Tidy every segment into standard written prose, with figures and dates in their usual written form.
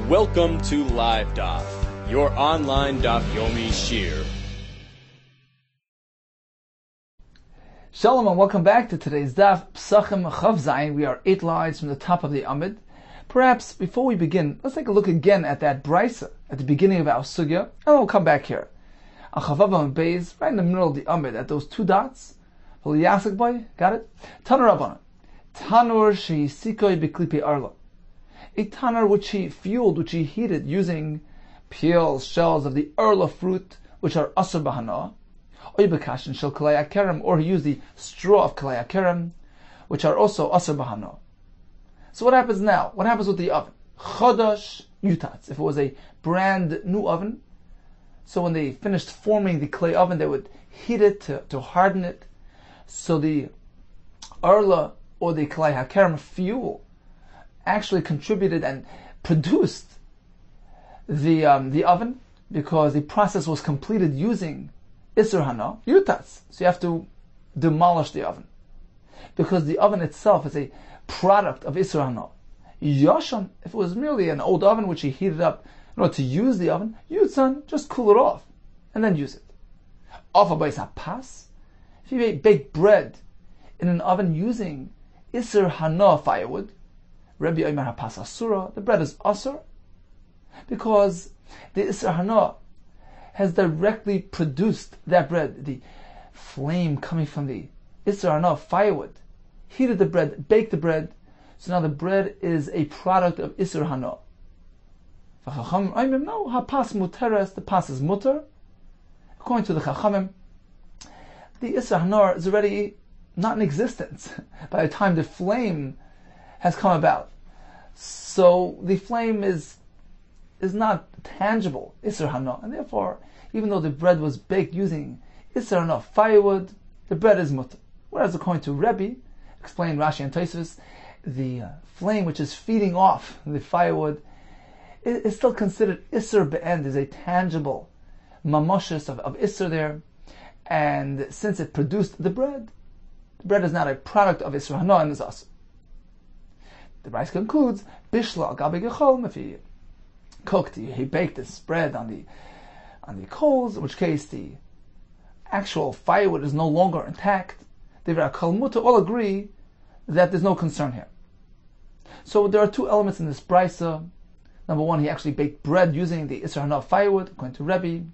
Welcome to Live Daf, your online Daf Yomi Shir. Shalom and welcome back to today's Daf Pesachim Chav Zayin. We are 8 lines from the top of the Amid. Perhaps before we begin, let's take a look again at that brisa at the beginning of our sugya, and we'll come back here. Al Chavav and Beis, right in the middle of the Amid, at those 2 dots. Yasik boy, got it? Tanur Rabbanan. Tanur shehisikoi b'klipi arla. A tanur which he fueled, which he heated using peels, shells of the arla fruit, which are asur b'hana. Oibekashin shel kalei akerem, or he used the straw of kalei akerem, which are also asur b'hana. So what happens now? What happens with the oven? Chodosh yutatz. If it was a brand new oven, so when they finished forming the clay oven, they would heat it to harden it. So the arla, or the kalei hakerem fuel, actually contributed and produced the oven, because the process was completed using Isser Hana, Yutatz. So you have to demolish the oven, because the oven itself is a product of Isser Hana. Yashan, if it was merely an old oven which he heated up in order to use the oven, Yutzan, just cool it off and then use it. Off a pas. If you bake bread in an oven using Isser Hana firewood, Rabbi Yehuda Kessler Asura, the bread is asur, because the Isser Hana has directly produced that bread. The flame coming from the Isser Hana firewood heated the bread, baked the bread, so now the bread is a product of Isser Hana. No, hapas muteres, the pas is muter. According to the Chachamim, the Isser Hana is already not in existence by the time the flame has come about. So the flame is not tangible, Isser Hana, and therefore, even though the bread was baked using Isser Hana firewood, the bread is mutter. Whereas according to Rebbe, explained Rashi and Tosfos, the flame which is feeding off the firewood is still considered Isser Be'end, is a tangible mamoshes of Isser there, and since it produced the bread is not a product of Isser Hana and is asur. The Bryce concludes, Bishla gabi gechol, if he cooked, he baked this bread on the coals, in which case the actual firewood is no longer intact. The Kalmuta all agree that there's no concern here. So there are 2 elements in this brisa. Number 1, he actually baked bread using the Isser Hana firewood, according to Rebbe.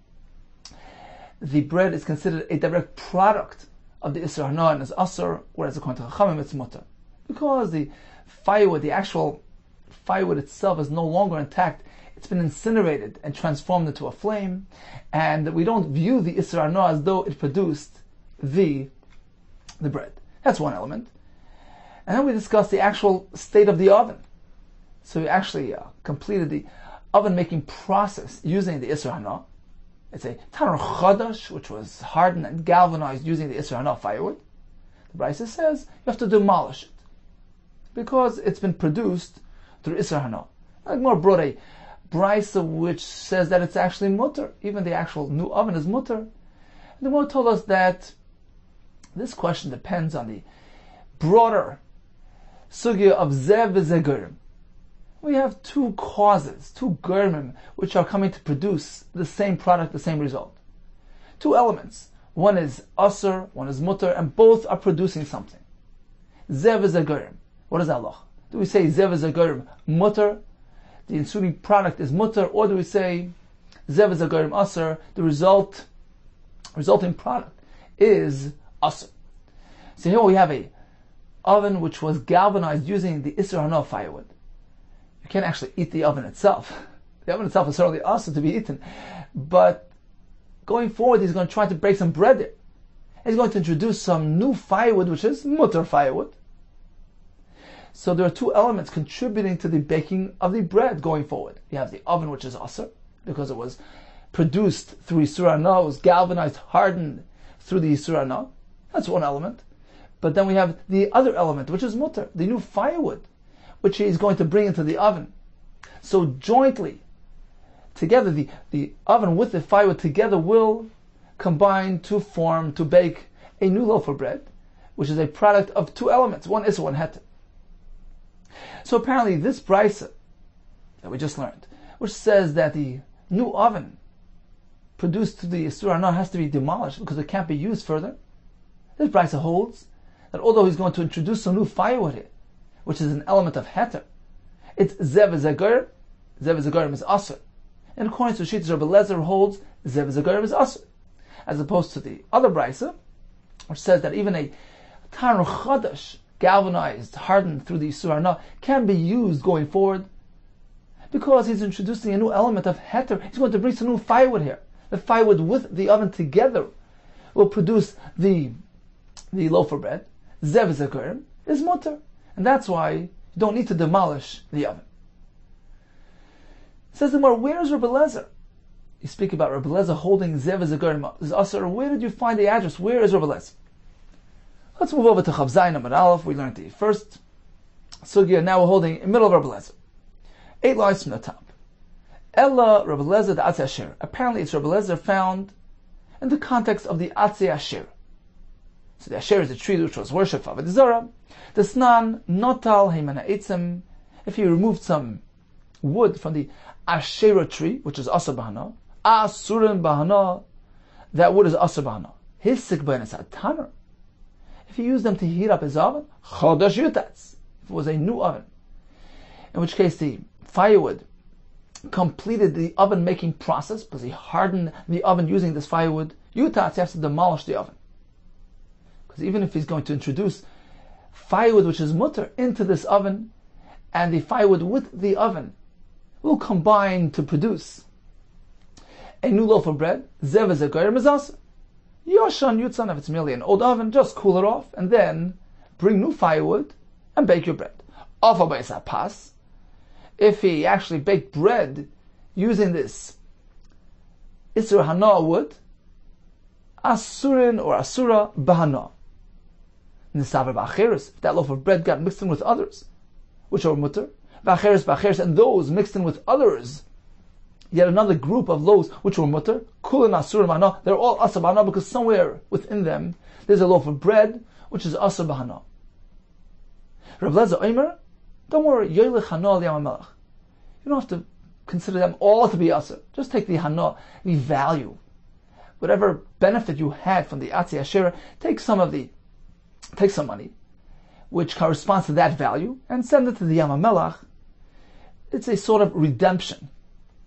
The bread is considered a direct product of the Isser Hana and is asur, whereas according to Chachamim it's mutter. Because the firewood, the actual firewood itself, is no longer intact. It's been incinerated and transformed into a flame, and we don't view the Isser Hana as though it produced the bread. That's one element. And then we discuss the actual state of the oven. So we actually completed the oven making process using the Isser Hana. It's a tanur chodosh, which was hardened and galvanized using the Isser Hana firewood. The Brisa says you have to demolish it, because it's been produced through Isser Hana. Like more brought a brisa which says that it's actually mutter. Even the actual new oven is mutter. And the Gemara told us that this question depends on the broader sugya of zev v'zegurim. We have 2 causes, 2 germim, which are coming to produce the same product, the same result. 2 elements. One is asur, one is mutter, and both are producing something. Zev v'zegurim. What is Allah? Do we say zev v'zegurim mutter, the ensuing product is mutter, or do we say zev v'zegurim asur, the resulting product is asur? So here we have a oven which was galvanized using the Isser Hana firewood. You can't actually eat the oven itself. The oven itself is certainly asur to be eaten, but going forward he's going to try to break some bread there. He's going to introduce some new firewood, which is mutter firewood. So there are 2 elements contributing to the baking of the bread going forward. You have the oven, which is asur, because it was produced through Isser Hana, it was galvanized, hardened through the Isser Hana. That's one element. But then we have the other element, which is mutter, the new firewood, which he is going to bring into the oven. So jointly, together, the oven with the firewood together will combine to bake a new loaf of bread, which is a product of 2 elements, one Isser, one Heter. So apparently this brisa that we just learned, which says that the new oven produced to the Isur Hana has to be demolished because it can't be used further. This brisa holds that although he's going to introduce some new firewood here, which is an element of heter, it's zev zagur. Zev zagur is asur. And according to Shittas Rabbi Lezer holds zev zagur is asur, as opposed to the other brisa, which says that even a tanur chadash, galvanized, hardened through the Isur Hana, can be used going forward, because he's introducing a new element of heter. He's going to bring some new firewood here. The firewood with the oven together will produce the loaf of bread. Zev zagur is mutter, and that's why you don't need to demolish the oven. It says the more, where is Rabbi Lezer? You speak about Rabbi Lezer holding zev zagur is asur. Where did you find the address? Where is Rabbi Lezer? Let's move over to Chav Zayin Amud Aleph. We learned the first sugya. Now we're holding in the middle of Rabbi Lezer. 8 lines from the top. Ella Rabbi Lezer the Atzei Asher. Apparently it's Rabbi Lezer found in the context of the Atzei Asher. So the Asher is the tree which was worshipped of Avodah Zarah. The Snan Notal Heimana Eitzim. If he removed some wood from the Asherah tree, which is Asur Bahana, Asurim Bahana, that wood is Asur Bahana. Hisik Ben is a tanner. If he used them to heat up his oven, Chodesh Yutatz. If it was a new oven, in which case the firewood completed the oven making process because he hardened the oven using this firewood, Yutatz, he has to demolish the oven. Because even if he's going to introduce firewood which is mutter into this oven, and the firewood with the oven will combine to produce a new loaf of bread, zev zagur mizasur. Yoshan yutzan, if it's merely an old oven, just cool it off and then bring new firewood and bake your bread. Afa b'esa pas. If he actually baked bread using this Isur Hana wood, Asurin or Asura Bahana. Nisaver b'acheres, if that loaf of bread got mixed in with others, which are mutter, b'acheres, and those mixed in with others, yet another group of loaves which were mutter, kulin Asura Bahana, they're all Asur Bahana because somewhere within them there's a loaf of bread which is Asur Bahana. Rav Lezer Omer, don't worry, Yoylech Hana al Yam HaMelech. You don't have to consider them all to be Asur. Just take the Hana, the value. Whatever benefit you had from the Atzei Asherah, take some money, which corresponds to that value, and send it to the Yam HaMelech. It's a sort of redemption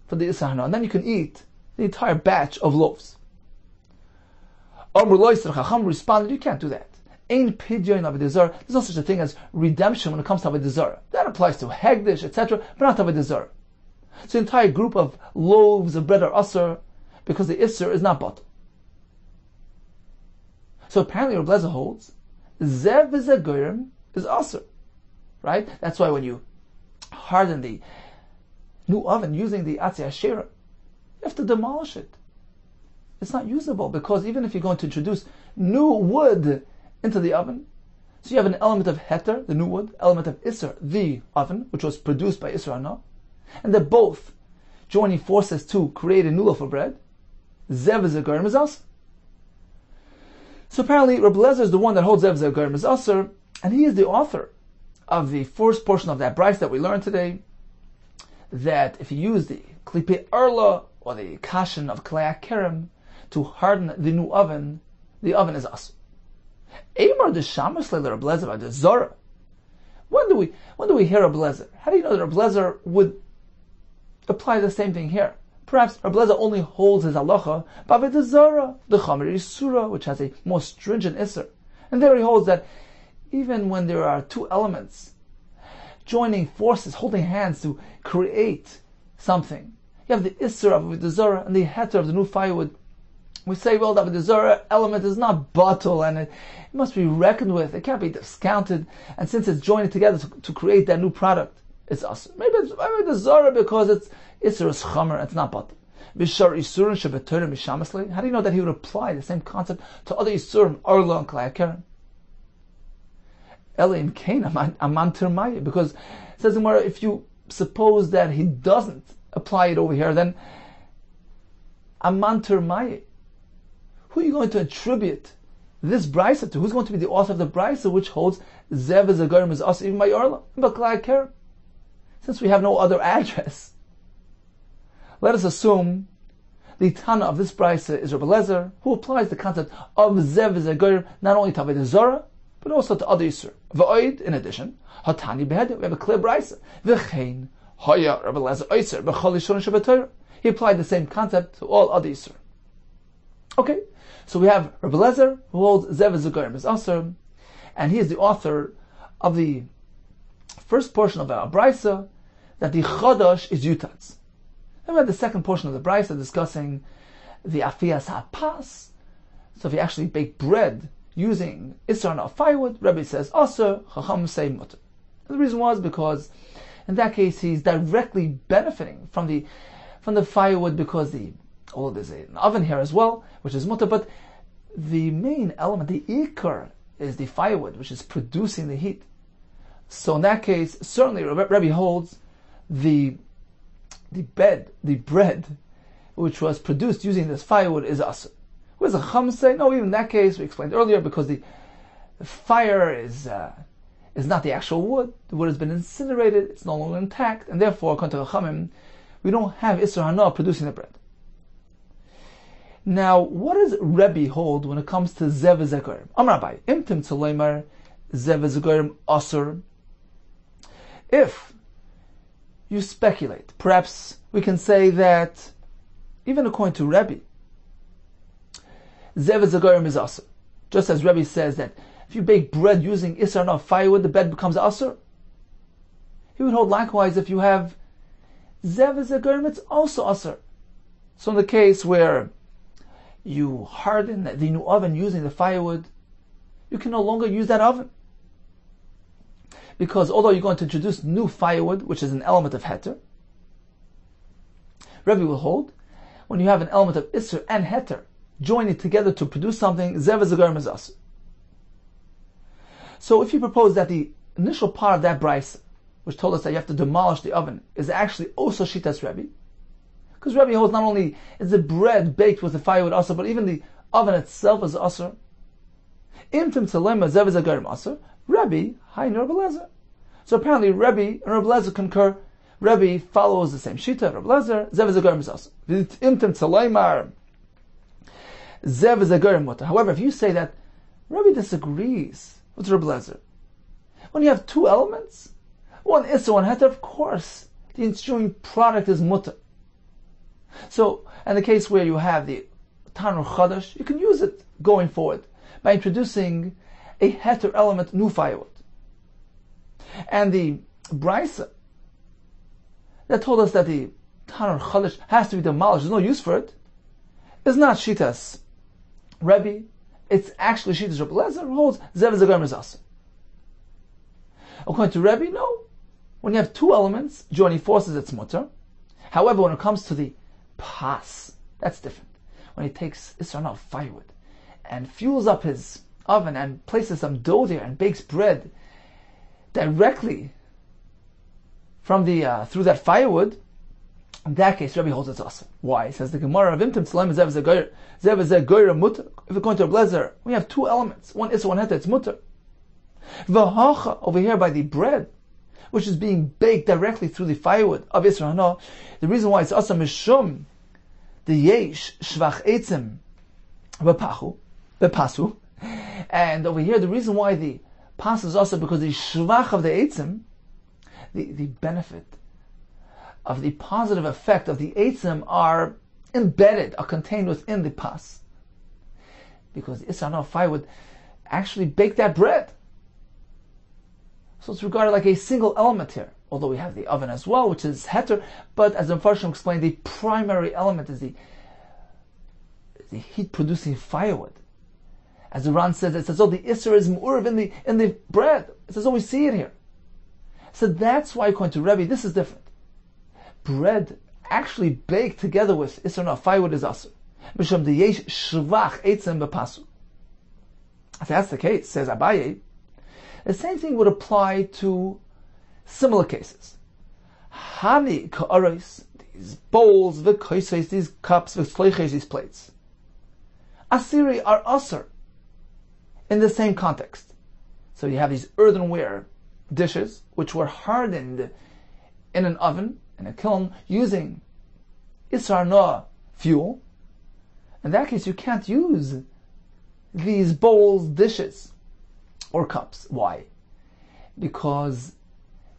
for the Isur Hana, and then you can eat the entire batch of loaves. Amr Loiser Chacham responded, you can't do that. Ein pidyon avodah zarah. There's no such a thing as redemption when it comes to avodah zarah. That applies to hegdish, etc., but not to avodah zarah. So the entire group of loaves of bread are asur because the isur is not bottle. So apparently Rabbi Lezer holds zev zagurim is asur, right? That's why when you harden the new oven using the Atzei Asherah, you have to demolish it. It's not usable because even if you're going to introduce new wood into the oven, so you have an element of heter, the new wood, element of isur, the oven, which was produced by Isur Hana, and they're both joining forces to create a new loaf of bread. Zev zagurim is asur. So apparently Rabbi Lezer is the one that holds zev zagurim is asur, and he is the author of the first portion of that brayse that we learned today, that if you use the klipe erla or the kashin of klei kerem to harden the new oven, the oven is asur. Amar de Shamas le Rabbi Lezer de Zara. When do we hear Rabbi Lezer? How do you know that Rabbi Lezer would apply the same thing here? Perhaps Rabbi Lezer only holds his halacha b'avodah zarah, the Chamer Yisura, which has a more stringent isur, and there he holds that even when there are two elements joining forces, holding hands to create something, you have the isur of avodah zarah and the heter of the new firewood. We say, well, the avodah zarah element is not bottle, and it must be reckoned with. It can't be discounted. And since it's joining together to create that new product, it's us. Maybe it's avodah zarah because it's isur is chamer, it's not bottle. Bishar isurin shebetorah mishamasli. How do you know that he would apply the same concept to other isurim, arla and klei keren? Elim kain aman termaya, because it says in where if you suppose that he doesn't apply it over here, then aman termaya. Who are you going to attribute this brayse to? Who's going to be the author of the brayse which holds zev zagurim is asur even by arla but klei keren? Since we have no other address, Let us assume the Tana of this brisa is Rabbi Lezer, who applies the concept of Zev Zegoyim not only to Avodah Zarah, but also to other Yisur. V'oid, in addition, Hatani Behed, we have a clear brisa. V'chein, Haya Rabbi Lezer Oyser, B'chol Yishurin Shabbat. He applied the same concept to all other Yisur. Okay, so we have Rabbi Lezer, who holds Zev Zegoyim is Asr, and he is the author of the first portion of our brisa, that the Chodosh is Yutatz. Then we have the second portion of the brisa discussing the Afiyas HaPas. So if you actually bake bread using Isra of firewood, Rabbi says Asr, Chacham say Mutter. The reason was because in that case he's directly benefiting from the firewood, because there's an oven here as well, which is Mutter, but the main element, the Ikar, is the firewood, which is producing the heat. So in that case, certainly Rabbi holds the bread which was produced using this firewood is asr. What does the Chum say? No, even in that case, we explained earlier, because the fire is not the actual wood. The wood has been incinerated, it's no longer intact, and therefore, according to the Chumim, we don't have Isra Hana producing the bread. Now, what does Rebbe hold when it comes to Zev Zegorim? Amar Abai, Imtim Tzoleimar Zev Zegorim Asr. If you speculate, perhaps we can say that, even according to Rebbe, Zev Zegorim is Asr. Just as Rebbe says that if you bake bread using Isra Hana firewood, the bread becomes Asr. He would hold likewise if you have Zev Zegorim, it's also Asr. So in the case where you harden the new oven using the firewood, you can no longer use that oven. Because although you're going to introduce new firewood, which is an element of heter, Rebbe will hold, when you have an element of Isser and heter joining together to produce something, Zev Zegorim is Asr. So if you propose that the initial part of that brisa, which told us that you have to demolish the oven, is actually also Shitas Rebbe, because Rebbe holds not only is the bread baked with the firewood Asr, but even the oven itself is Asr. Imtim Tzalema Zev Zegorim Asr, Rebbe, hi Rabbi Lezer. So apparently Rebbe and Rabbi Lezer concur. Rebbe follows the same shita of Rabbi Lezer. Zev Zegorim is Asr. Imtim Tzaleimar Zev Zegorim Mutter. However, if you say that Rebbe disagrees with Rabbi Lezer, when you have two elements, one Isser, one Heter, of course the ensuing product is Mutter. So, in the case where you have the Tanur Chodosh, you can use it going forward by introducing a heter element, new firewood. And the brisa that told us that the Tanur Chodosh has to be demolished, there's no use for it, is not Shitas Rebbe, it's actually Shitas Rabbi Lezer, who holds Zev Zegorim is Asr. According to Rebbe, no. When you have two elements joining forces, it's mutter. However, when it comes to the pas, that's different. When he takes Isra of firewood and fuels up his oven and places some dough there and bakes bread directly from the through that firewood, in that case, Rebbe holds it's awesome. Why? He says the Gemara of Imtim Tzalem Zev Zegoyer mutter. If we're going to a blazer, we have two elements. One is one heter, it's mutter. V'hacha, over here by the bread, which is being baked directly through the firewood of Isra Hana, the reason why it's awesome is shum the yesh shvach etzim bepasu, and over here the reason why the pas is also because the shvach of the etzim, the benefit of the positive effect of the etzim are embedded, are contained within the pas, because the Isra Hana firewood actually baked that bread. So it's regarded like a single element here, although we have the oven as well, which is heter, but as the Mepharshim explained, the primary element is the heat-producing firewood. As the Ran says, it says, oh, the Isser is mu'urav in the bread. It says, oh, we see it here. So that's why, according to Rebbe, this is different. Bread actually baked together with Isser, no, firewood is Asr. Misham the yesh shvach etzem bepasu. If that's the case, says Abaye, the same thing would apply to similar cases. Hani ka'aros, these bowls, v'koises, these cups, v'tzleiches, these plates. Asiri are asr in the same context. So you have these earthenware dishes, which were hardened in an oven, in a kiln, using Isra Hana fuel, in that case you can't use these bowls, dishes, or cups. Why? Because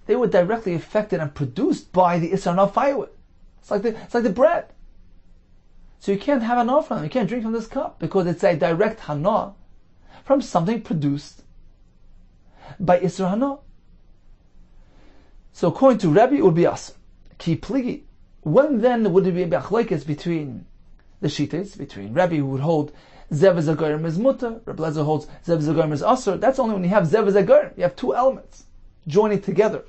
they were directly affected and produced by the Isra Hana firewood. It's like the bread. So you can't have Hana from them. You can't drink from this cup because it's a direct Hana from something produced by Isra Hana. So according to Rebbe, it would be Asr. Ki pligi. When then would it be b'achlokes between the shitas, between Rebbe who would hold Zev Zagorim is mutter, Rebbe Lezer holds Zev Zagorim is Asr? That's only when you have Zev Zagorim. You have two elements joining together.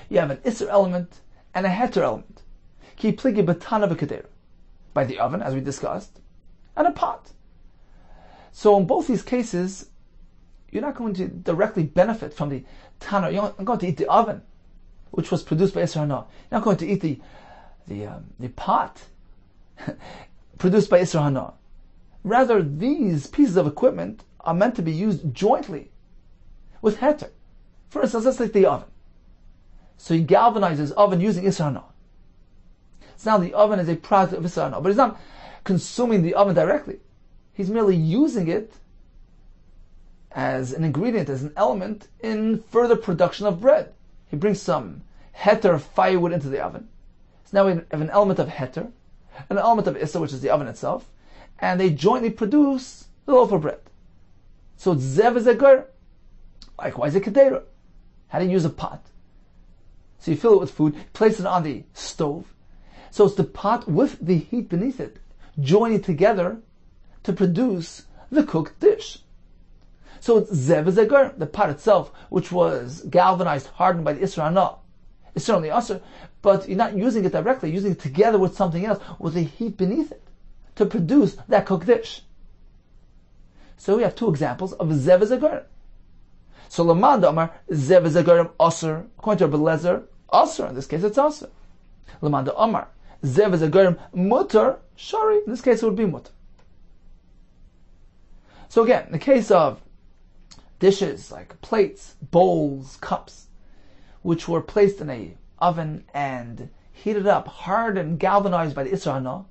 You have an Isser element and a Heter element. Ki pligi b'tana v'keder, by the oven, as we discussed, and a pot. So in both these cases, you're not going to directly benefit from the Tana. You're not going to eat the oven, which was produced by Isra Hana. You're not going to eat the pot produced by Isra Hana. Rather, these pieces of equipment are meant to be used jointly with Heter. For instance, let's take the oven. So he galvanizes oven using Isra Hana. So now the oven is a product of Isra Hana, but he's not consuming the oven directly. He's merely using it as an ingredient, as an element in further production of bread. He brings some Heter firewood into the oven. So now we have an element of Heter, an element of Issa, which is the oven itself, and they jointly produce the loaf of bread. So it's Zev Zagar, likewise a Kedera. How do you use a pot? So you fill it with food, place it on the stove. So it's the pot with the heat beneath it, joining together to produce the cooked dish. So it's Zev Zagar, the pot itself, which was galvanized, hardened by the Isra Hana. It's certainly Asr, but you're not using it directly, you're using it together with something else, with the heat beneath it, to produce that cooked dish. So we have two examples of Zev Zagar. So Lamad Amar, Zev Zagarim Asr, according to Rabbi Lezer, Asr, in this case it's Asr. Lamad Amar, Zev Zagarim Mutter, Shari, in this case it would be Mutter. So again, in the case of dishes like plates, bowls, cups, which were placed in a oven and heated up, hardened, galvanized by the Isra Hana,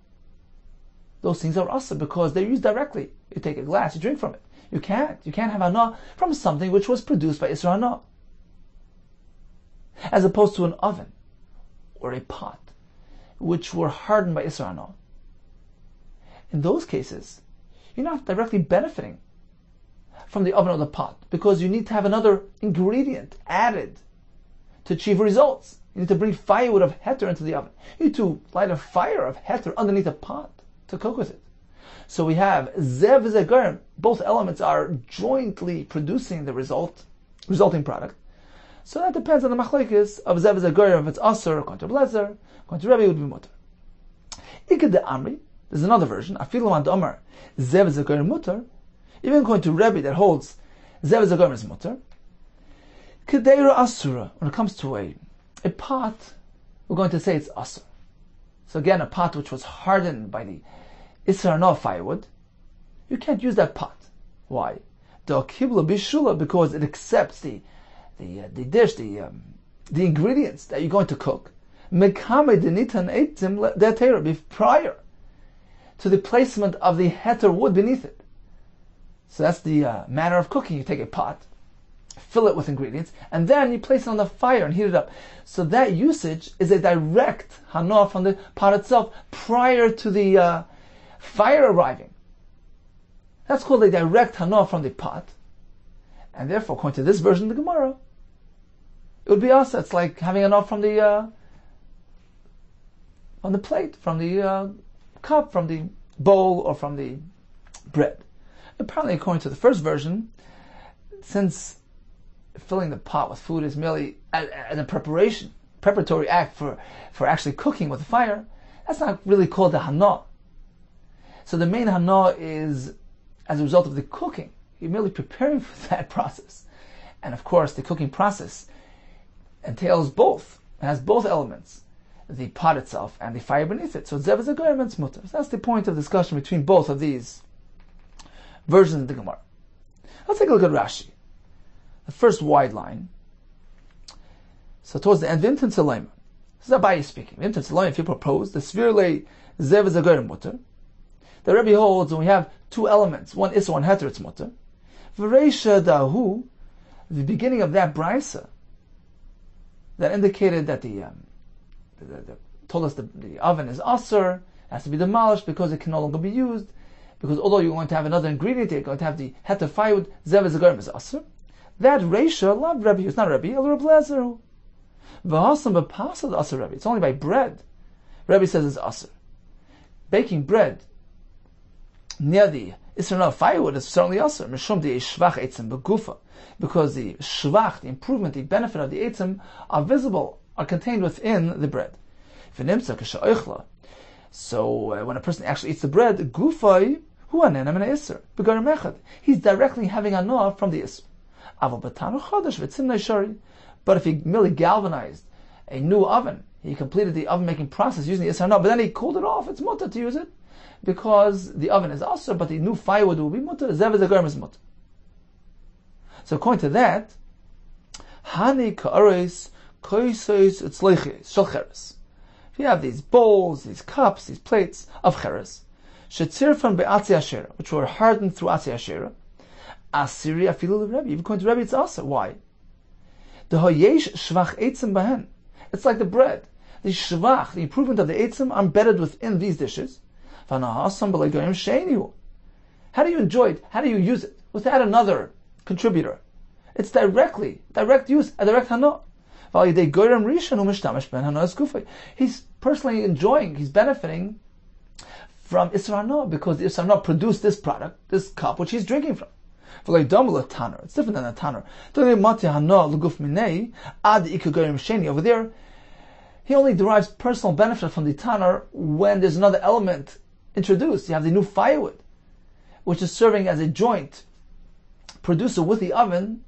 those things are Asr because they're used directly. You take a glass, you drink from it. You can't have Hana from something which was produced by Isra Hana. As opposed to an oven or a pot, which were hardened by Isra Hana. In those cases, you're not directly benefiting from the oven or the pot because you need to have another ingredient added to achieve results. You need to bring firewood of Heter into the oven. You need to light a fire of Heter underneath a pot to cook with it. So we have Zev Zagarim. Both elements are jointly producing the resulting product. So that depends on the machlekes of Zev Zagarim. If it's Asr, according to Blezer, according to Rebbe, it would be Mutter. Ikad de Amri, there's another version. Afilu and Amar Zev Zagarim Mutter. Even according to Rebbe that holds Zev Zagarim is Mutter. Kedeira Asura. When it comes to a pot, we're going to say it's Asur. So again, a pot which was hardened by the Isra Hana firewood, you can't use that pot. Why? The kibla bishula, because it accepts the dish, the ingredients that you're going to cook. Mekame denitan eitzim detera, prior to the placement of the heter wood beneath it. So that's the manner of cooking. You take a pot, fill it with ingredients, and then you place it on the fire and heat it up. So that usage is a direct hana from the pot itself prior to the fire arriving. That's called a direct hana from the pot. And therefore, according to this version of the Gemara, it would be asa. It's like having hana from the plate, from the cup, from the bowl, or from the bread. Apparently, according to the first version, since filling the pot with food is merely a preparatory act for actually cooking with the fire, that's not really called the hana. So the main hana is as a result of the cooking. You're merely preparing for that process. And of course, the cooking process entails both. It has both elements, the pot itself and the fire beneath it. So zev is a garment mutter. So that's the point of discussion between both of these versions of the Gemara. Let's take a look at Rashi. The first wide line. So towards the end, Vinton Salema. This is Abaye speaking. If you propose the svirle zev zagorim mutter, the Rebbe holds when we have two elements, one isser, one heter, it's mutter. V'reisha dahu, the beginning of that brisa that indicated that told us the oven is aser, has to be demolished because it can no longer be used. Because although you're going to have another ingredient, you're going to have the heter firewood, zev zagorim is aser. That reisha, love Rebbe, it's not Rebbe, el Rebbe Lezer. V'hasam b'pasad aser Rebbe. It's only by bread. Rebbe says it's aser. Baking bread near the Isra firewood is certainly aser. Mishum di shvach eitzim begufa, because the shvach, the improvement, the benefit of the eitzim are visible, are contained within the bread. So when a person actually eats the bread, gufay hu anena min iser begarim echad. He's directly having anah from the iser. But if he merely galvanized a new oven, he completed the oven making process using the iser anah, but then he cooled it off, it's mutter to use it because the oven is aser, but the new firewood will be mutter. Zev zagorim is mutter. So according to that, hani ka'ares koisos etzleiches shel cheres. If you have these bowls, these cups, these plates of cheres, shetzirfan be'atzi asherah, which were hardened through atzi asherah, asiri afilu leRebbe. Even according to Rebbe, it's aser. Why? The hoyesh shvach eitzim bahen. It's like the bread. The shvach, the improvement of the eitzim, are embedded within these dishes. How do you enjoy it? How do you use it? Without another contributor. It's direct use, a direct hana. He's personally enjoying, he's benefiting from Isra Hana, because the Isra Hana produced this product, this cup, which he's drinking from. It's different than a tanner. Over there, he only derives personal benefit from the tanner when there's another element introduced. You have the new firewood, which is serving as a joint producer with the oven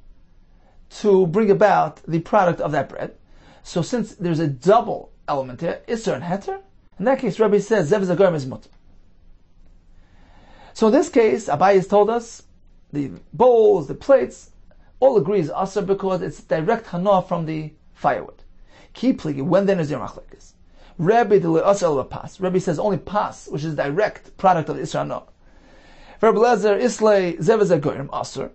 to bring about the product of that bread. So since there's a double element here, Isser and Heter, in that case, Rabbi says, Zev zagorim is mutter. So in this case, Abaye has told us, the bowls, the plates, all agree is Asr because it's direct hana from the firewood. Kipligi, when then is your machlekes? Rabbi de le'asr pas. Rabbi says only pas, which is direct product of the Isra Hana. Rabbi Lezer islay Zev zagorim Asr.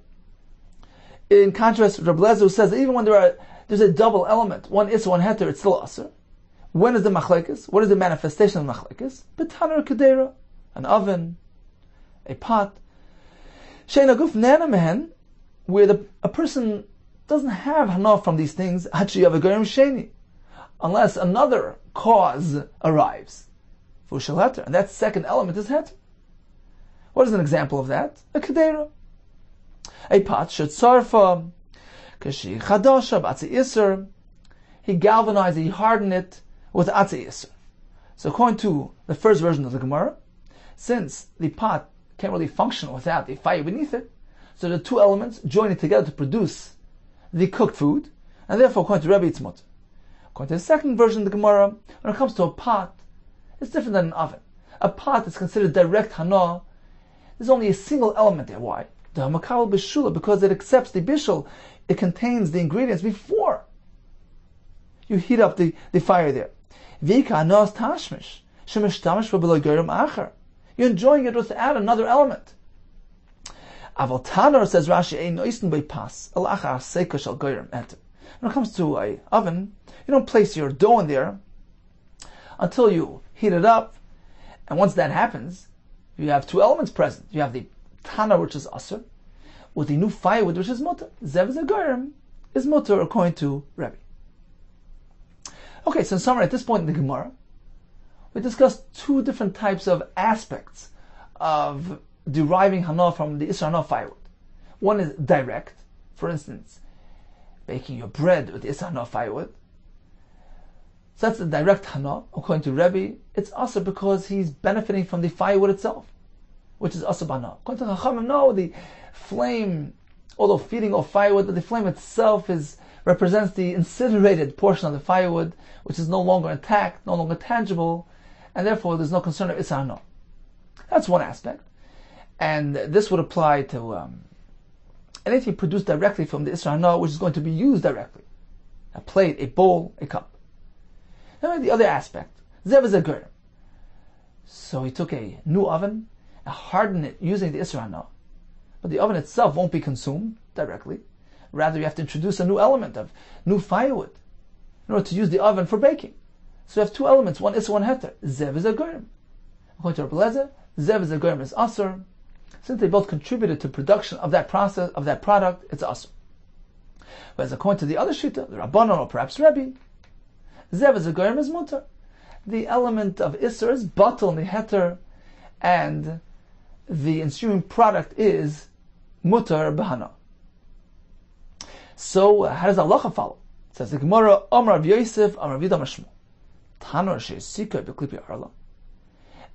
In contrast, Rabbi Lezer who says that even when there's a double element, one Isra, one Heter, it's still Asr. When is the machlekes? What is the manifestation of the machlekes? B'taner kedera, an oven, a pot. Sheina guf nana mehen, where a person doesn't have hana from these things, hachi avagorim sheni, unless another cause arrives. Fushel heter, and that second element is heter. What is an example of that? A kedera, a pot shetzarfa, kashi chadasha b'atzi iser. He galvanized, he hardened it with atzi iser. So according to the first version of the Gemara, since the pot can't really function without the fire beneath it, so the two elements join together to produce the cooked food, and therefore according to Rebbe it's mutter. According to the second version of the Gemara, when it comes to a pot, it's different than an oven. A pot is considered direct hana. There's only a single element there. Why? The hamakal b'shula, because it accepts the bishul, it contains the ingredients before you heat up the fire there. Vika anas tashmish, shemish tamish v'beloy goyim acher. You're enjoying it without another element. Aval Tanner, says Rashi, ein oisten by pas el achar seika shel goyim eter. When it comes to an oven, you don't place your dough in there until you heat it up, and once that happens, you have two elements present. You have the Tanner, which is asur, with the new firewood, which is mutter. Zev zagorim is mutter according to Rebbe. Okay, so in summary, at this point in the Gemara, we discussed two different types of aspects of deriving hana from the Isra Hana firewood. One is direct, for instance, baking your bread with the Isra Hana firewood. So that's the direct hana. According to Rebbe, it's asr because he's benefiting from the firewood itself, which is asr b'hana. According to Chachamim, no, the flame, although feeding off firewood, the flame itself represents the incinerated portion of the firewood, which is no longer intact, no longer tangible, and therefore there's no concern of Isra Hana. That's one aspect. And this would apply to anything produced directly from the Isra Hana, which is going to be used directly. A plate, a bowl, a cup. Then the other aspect, zev is a germ. So he took a new oven and hardened it using the Isser Hana. But the oven itself won't be consumed directly. Rather, you have to introduce a new element of new firewood in order to use the oven for baking. So you have two elements, one Isser, one Heter. Zev is a germ. According to Rabbi Lezer, zev is a germ is Asr. Since they both contributed to production of that process, of that product, it's Asr. Whereas according to the other Shita, the Rabbanon or perhaps Rebbe, zev is a germ is Mutter. The element of Isser is batel in the Heter, and the ensuing product is Mutter Bahana. So, how does Allah follow? It says the Gemara, Amar Rav Yosef, Amar Rav Yehuda Mashmo. Tanor she'esika b'klipi arla.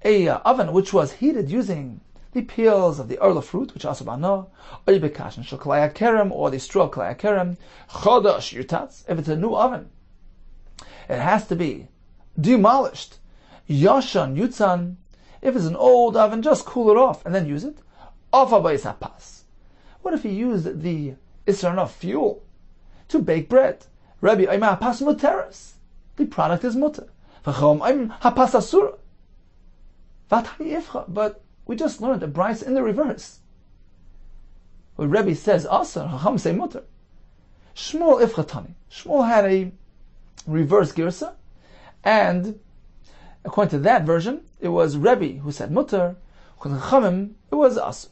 A oven which was heated using the peels of the arla fruit, which also bana, or b'kashin shel kalei kerem, or the straw of kalei kerem, chodosh yutatz. If it's a new oven, it has to be demolished. Yashan yutzan. If it's an old oven, just cool it off and then use it. Ofa b'is hapas. What if he used the Isser Hana fuel to bake bread? Rabbi Omer hapas muteres. The product is muter. V'chom Omer hapas asura. Vatani ifcha. But we just learned a brayso in the reverse. Where Rebbe says asur, Chacham say muter. Shmuel ifcha tani. Shmuel had a reverse girsa, and according to that version, it was Rebbe who said muter. According to Chachamim, it was asur.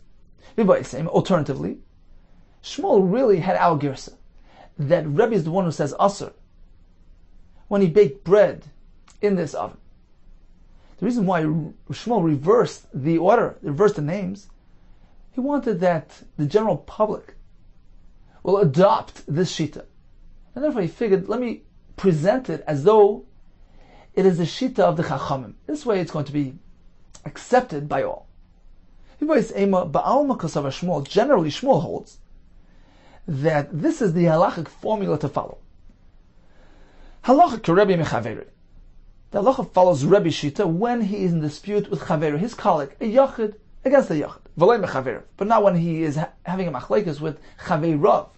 Alternatively, Shmuel really had our girsa, that Rebbe is the one who says asur when he baked bread in this oven. The reason why Shmuel reversed the order, reversed the names, he wanted that the general public will adopt this shita. And therefore he figured, let me present it as though it is the shita of the Chachamim. This way it's going to be accepted by all. Generally Shmuel holds that this is the halachic formula to follow. Halachic Rebbe mechaveri. The halacha follows Rebbe Shita when he is in dispute with Chaver, his colleague, a Yachid against a Yachid. V'lei mechaver. But not when he is having a machlekes with Chaver Rav.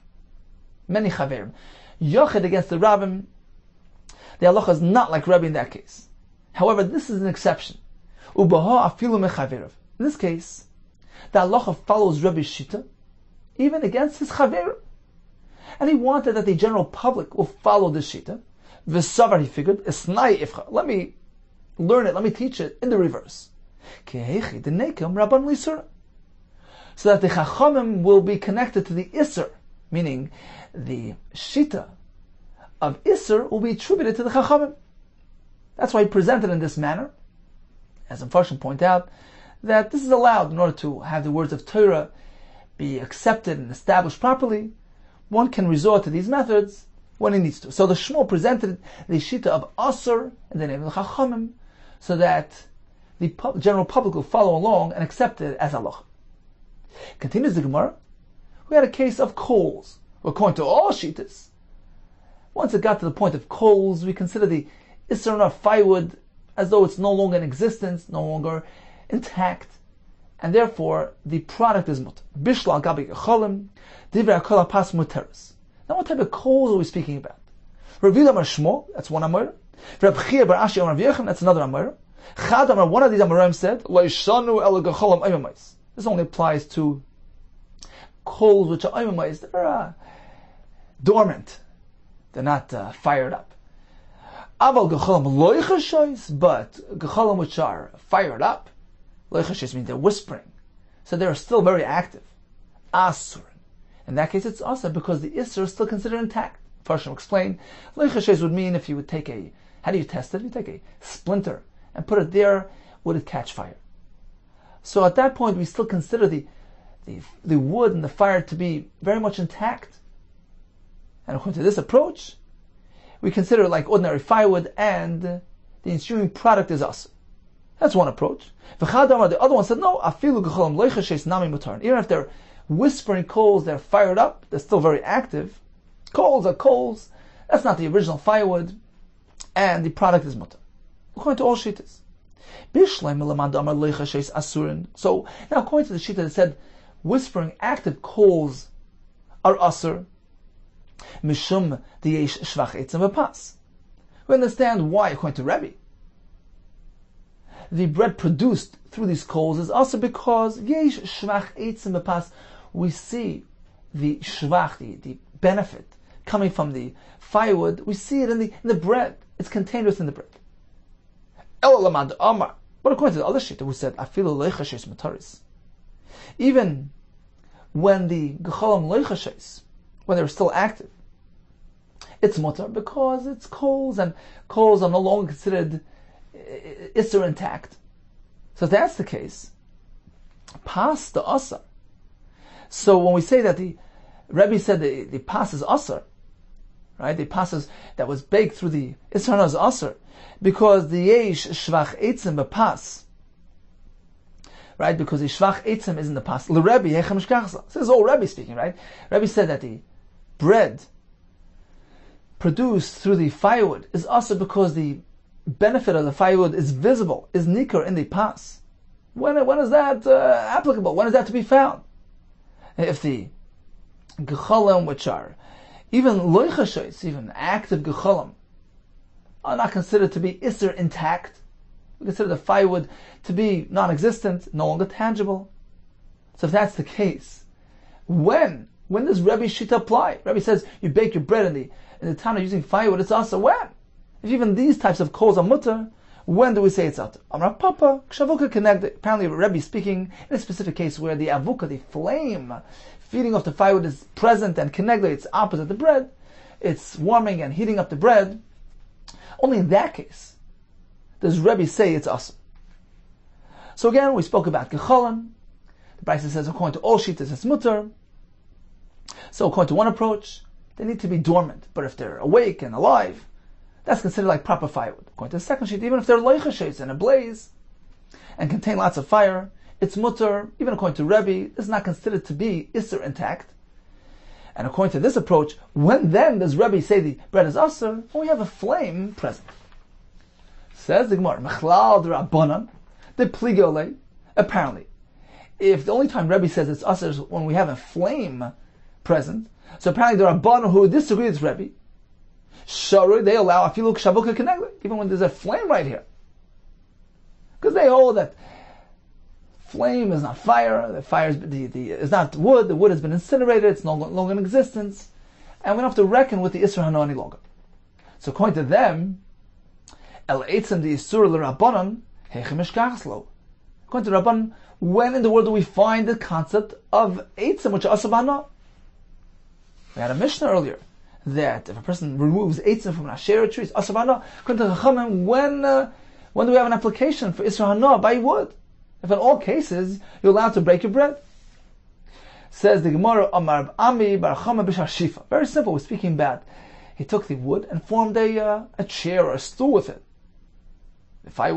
Many Chaverim. Yachid against the Rabbim, the halacha is not like Rebbe in that case. However, this is an exception. Ubaha afilu mechaver. In this case, the halacha follows Rebbe Shita even against his Chaver. And he wanted that the general public will follow this Shita. V'savar, he figured, esnai ifcha. Let me learn it, let me teach it in the reverse. So that the Chachamim will be connected to the Isser, meaning the Shita of Isser will be attributed to the Chachamim. That's why he presented in this manner. As Mfarshim point out, that this is allowed in order to have the words of Torah be accepted and established properly. One can resort to these methods when he needs to. So the Shmuel presented the shita of Asur in the name of the Chachamim, so that the general public will follow along and accept it as halacha. Continues the Gemara. We had a case of coals. According to all shitas, once it got to the point of coals, we consider the Isser Hana firewood as though it's no longer in existence, no longer intact, and therefore the product is mutter. Bishla gabi gecholim, divrei hakol hapas muteres. Now, what type of coals are we speaking about? Rav Yehuda Amar Shmuel, that's one Amar. Rav Chia bar Ashi Amar Rav Yechon, that's another Amar. Chad Amar, one of these Amarim said, Lo yishanu el gecholim oimamais. This only applies to coals which are oimamais. They're dormant. They're not fired up. Aval gecholim lo yichashois, but gecholim which are fired up, lo yichashois means they're whispering. So they're still very active. Asur. In that case, it's also because the Isser is still considered intact. First, I'll explain. Leichashes would mean if you would take how do you test it? You take a splinter and put it there, would it catch fire? So at that point, we still consider the wood and the fire to be very much intact. And according to this approach, we consider it like ordinary firewood, and the ensuing product is us. That's one approach. The other one said, no, afilu gecholim leichashes nami mutar. Even if they're whispering coals, they're fired up, they're still very active. Coals are coals, that's not the original firewood, and the product is mutter. According to all shittas. So, now according to the shitta that said, whispering active coals are asur, mishum diyesh shvach etzem v'pas. We understand why, according to Rabbi, the bread produced through these coals is also because yesh shvach eitzim bepas. We see the shvach, the benefit coming from the firewood. We see it in the bread. It's contained within the bread. Elalamad Amar. But according to the other shita who said afilu leichashes mataris, even when the gecholam leichashes, when they're still active, it's mutar because it's coals, and coals are no longer considered isser intact. So if that's the case, pas the asar. So when we say that the Rebbe said the pas is asar, right? The pas that was baked through the isser hana is asar, because the yesh shvach eitzim bepas, right? Because the shvach eitzim is in the pas. Le Rebbe hechem shkachsa. This is all Rebbe speaking, right? Rebbe said that the bread produced through the firewood is also because the benefit of the firewood is visible, is nikar in the pas. When is that applicable? When is that to be found? If the gecholim, which are even loichashes, even active gecholim, are not considered to be isser intact, we consider the firewood to be non-existent, no longer tangible. So if that's the case, when does Rebbe Shita apply? Rebbe says you bake your bread in the town of using firewood. It's also when? If even these types of coals are mutter, when do we say it's out? Amar Papa, kshavuka connected. Apparently Rebbe speaking in a specific case where the avuka, the flame feeding off the firewood, is present and connected. It's opposite the bread. It's warming and heating up the bread. Only in that case does Rebbe say it's awesome. So again, we spoke about gecholim. The Brisa says according to all shitas it's mutter. So according to one approach, they need to be dormant. But if they're awake and alive, that's considered like proper firewood. According to the second sheet, even if they're loichashes and ablaze and contain lots of fire, it's mutter. Even according to Rebbe, this is not considered to be isser intact. And according to this approach, when then does Rebbe say the bread is asr? When we have a flame present. Says the Gemara, Mechlal d'Rabbanan, the pligole. Apparently, if the only time Rebbe says it's asr is when we have a flame present, so apparently the Rabbanan who disagree with Rebbe, Sharui, they allow afilu kshavuka connected, even when there's a flame right here. Because they hold that flame is not fire, the fire is not wood, the wood has been incinerated, it's no longer in existence, and we don't have to reckon with the Isra Hana any longer. So according to them, El Eitzim the Isur l'Rabbanan, Hechem Eshkachslo. According to Rabbanan, when in the world do we find the concept of Eitzim, which are Asabana? We had a Mishnah earlier, that if a person removes eitzim from an asherah tree, it's asavana. According to Chachamim, when do we have an application for Isra Hana by wood? If in all cases you're allowed to break your bread. Says the Gemara, Amar Ami Bar Chama B'Shar Shifa. Very simple. We're speaking about he took the wood and formed a chair or a stool with it. The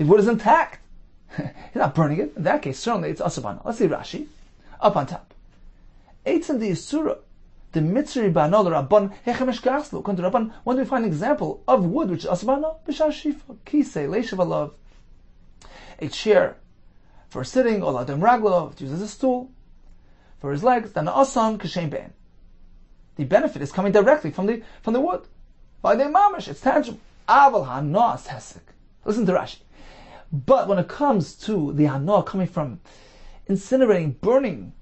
wood is intact. He's not burning it. In that case, certainly it's asavana. Let's see Rashi up on top. Eitzim the Yisura. The mitzri ba'anol rabban hechemesh gaslu. According to Rabban, when do we find an example of wood which is asbana b'shar shifa kisei leishav alav, a chair for sitting, or ladem raglo, it's used as a stool for his legs. Then asan kashem bein. The benefit is coming directly from the wood. By the mamish, it's tangible. Aval hana hesek. Listen to Rashi. But when it comes to the hana coming from incinerating, burning,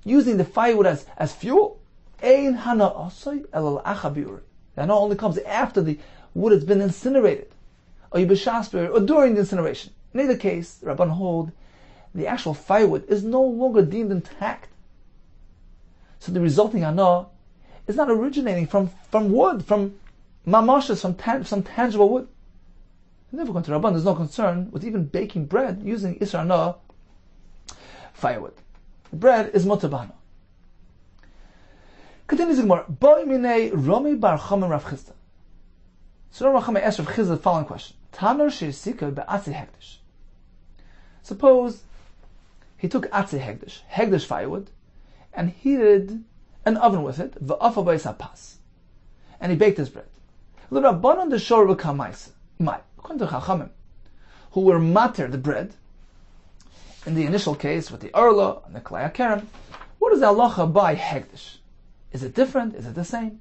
using the firewood as fuel, ein hana asay elal achabiur. The hana only comes after the wood has been incinerated, or during the incineration. In either case, the Rabban hold the actual firewood is no longer deemed intact. So the resulting hana is not originating from wood, from mamashas, from some tangible wood. And therefore, according to Rabban, there's no concern with even baking bread using Isra Hana firewood. The bread is mutabana. Continues the Gemara. Boi minei Romi bar Chama Rav Chisda. So Rav Chama asked Rav Chisda the following question: Tanur she'isika be'atzi hekdesh. Suppose he took atzi hekdesh firewood, and heated an oven with it, v'afa b'is hapas, and he baked his bread. L'rabbanon d'shor v'kamaisa. According to Chachamim, who were mater the bread, in the initial case with the Erla and the Klei HaKerem, what is the halacha by hekdesh? Is it different? Is it the same?